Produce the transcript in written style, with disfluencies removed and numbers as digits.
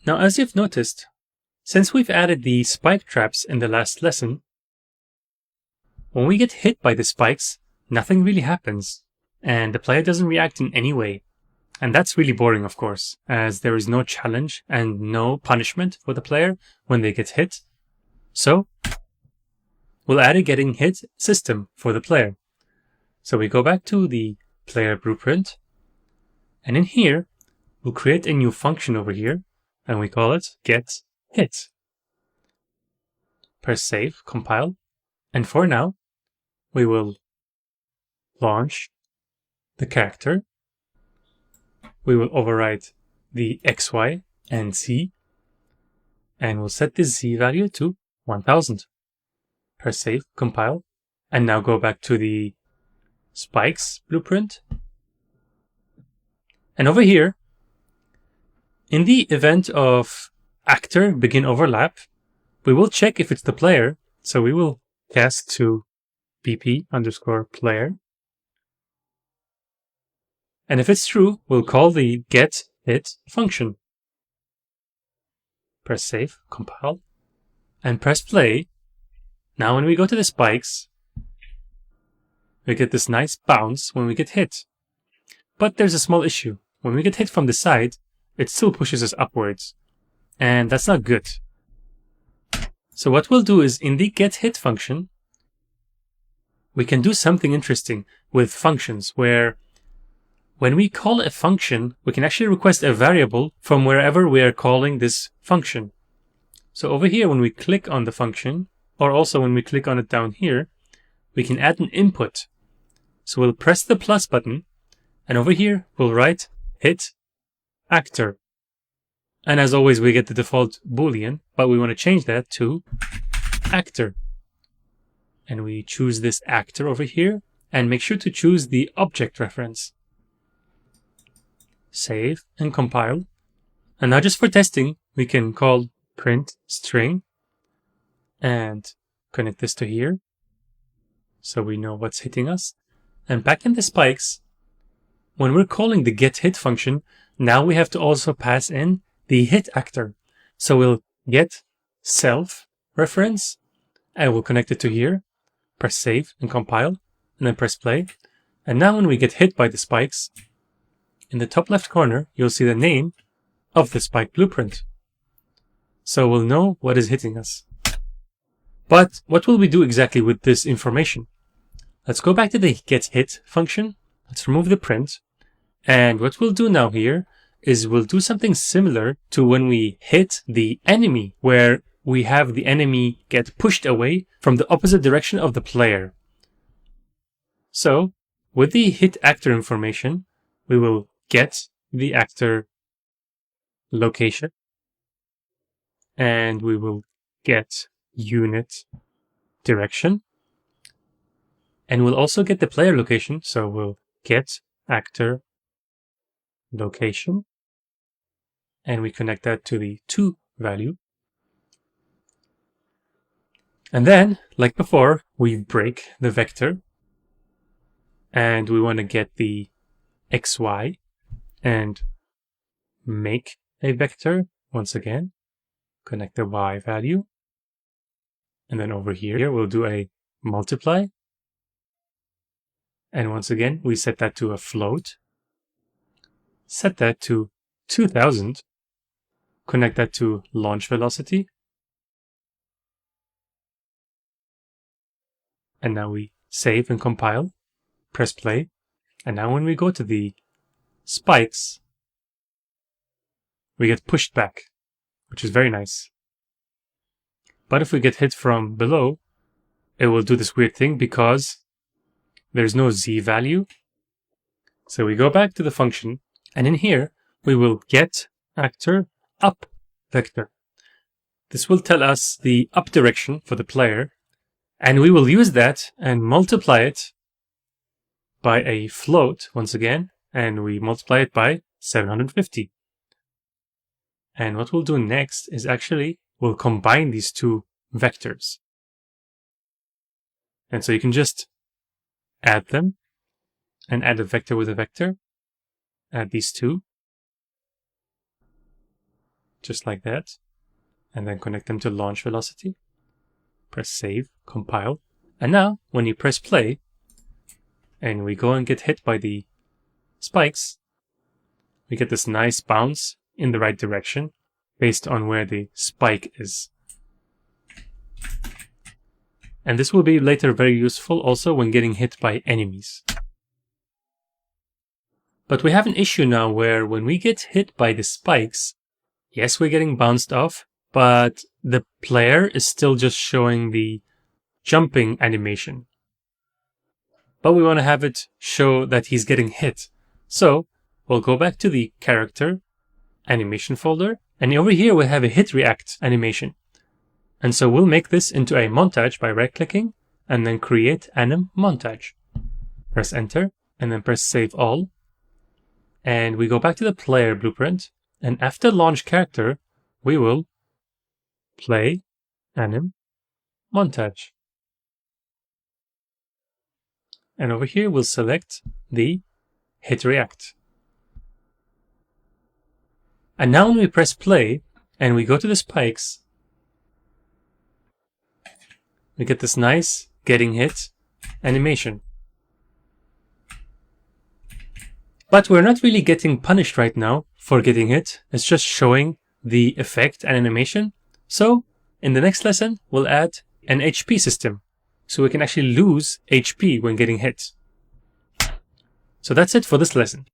Now, as you've noticed, since we've added the spike traps in the last lesson, when we get hit by the spikes, nothing really happens, and the player doesn't react in any way. And that's really boring, of course, as there is no challenge and no punishment for the player when they get hit. So, we'll add a getting hit system for the player. So we go back to the player blueprint, and in here, we'll create a new function over here, and we call it getHit. Press save, compile, and for now, we will launch the character. We will override the X, Y, and Z, and we'll set the Z value to 1000. Press save, compile, and now go back to the spikes blueprint. And over here, in the event of actor begin overlap, we will check if it's the player. So we will cast to BP_player. And if it's true, we'll call the getHit function. Press save, compile, and press play. Now when we go to the spikes, we get this nice bounce when we get hit. But there's a small issue. When we get hit from the side, it still pushes us upwards. And that's not good. So what we'll do is in the getHit function, we can do something interesting with functions where when we call a function, we can actually request a variable from wherever we are calling this function. So over here, when we click on the function, or also when we click on it down here, we can add an input. So we'll press the plus button, and over here, we'll write hit actor. And as always, we get the default Boolean, but we want to change that to actor. And we choose this actor over here, and make sure to choose the object reference. Save and compile. And now just for testing, we can call print string and connect this to here so we know what's hitting us. And back in the spikes, when we're calling the getHit function, now we have to also pass in the hit actor. So we'll get self reference and we'll connect it to here, press save and compile, and then press play. And now when we get hit by the spikes, in the top left corner, you'll see the name of the spike blueprint. So we'll know what is hitting us. But what will we do exactly with this information? Let's go back to the getHit function. Let's remove the print. And what we'll do now here is we'll do something similar to when we hit the enemy, where we have the enemy get pushed away from the opposite direction of the player. So with the hit actor information, we will get the actor location, and we will get unit direction, and we'll also get the player location. So we'll get actor location, and we connect that to the to value. And then, like before, we break the vector, and we want to get the XY and make a vector once again, connect the Y value, and then over here we'll do a multiply, and once again we set that to a float, set that to 2000, connect that to launch velocity, and now we save and compile, press play, and now when we go to the spikes, we get pushed back, which is very nice. But if we get hit from below, it will do this weird thing because there's no Z value. So we go back to the function, and in here, we will get actor up vector. This will tell us the up direction for the player, and we will use that and multiply it by a float once again, and we multiply it by 750. And what we'll do next is actually we'll combine these two vectors. And so you can just add them and add a vector with a vector, add these two. just like that, and then connect them to launch velocity. Press save, compile, and now when you press play and we go and get hit by the spikes, we get this nice bounce in the right direction based on where the spike is. And this will be later very useful also when getting hit by enemies. But we have an issue now where when we get hit by the spikes, yes, we're getting bounced off, but the player is still just showing the jumping animation. But we want to have it show that he's getting hit. So we'll go back to the character animation folder, and over here we have a hit react animation. And so we'll make this into a montage by right-clicking and then create anim montage. Press enter and then press save all. And we go back to the player blueprint, and after launch character, we will play anim montage. And over here we'll select the hit react. And now when we press play and we go to the spikes, we get this nice getting hit animation. But we're not really getting punished right now for getting hit. It's just showing the effect and animation. So in the next lesson, we'll add an HP system, so we can actually lose HP when getting hit. So that's it for this lesson.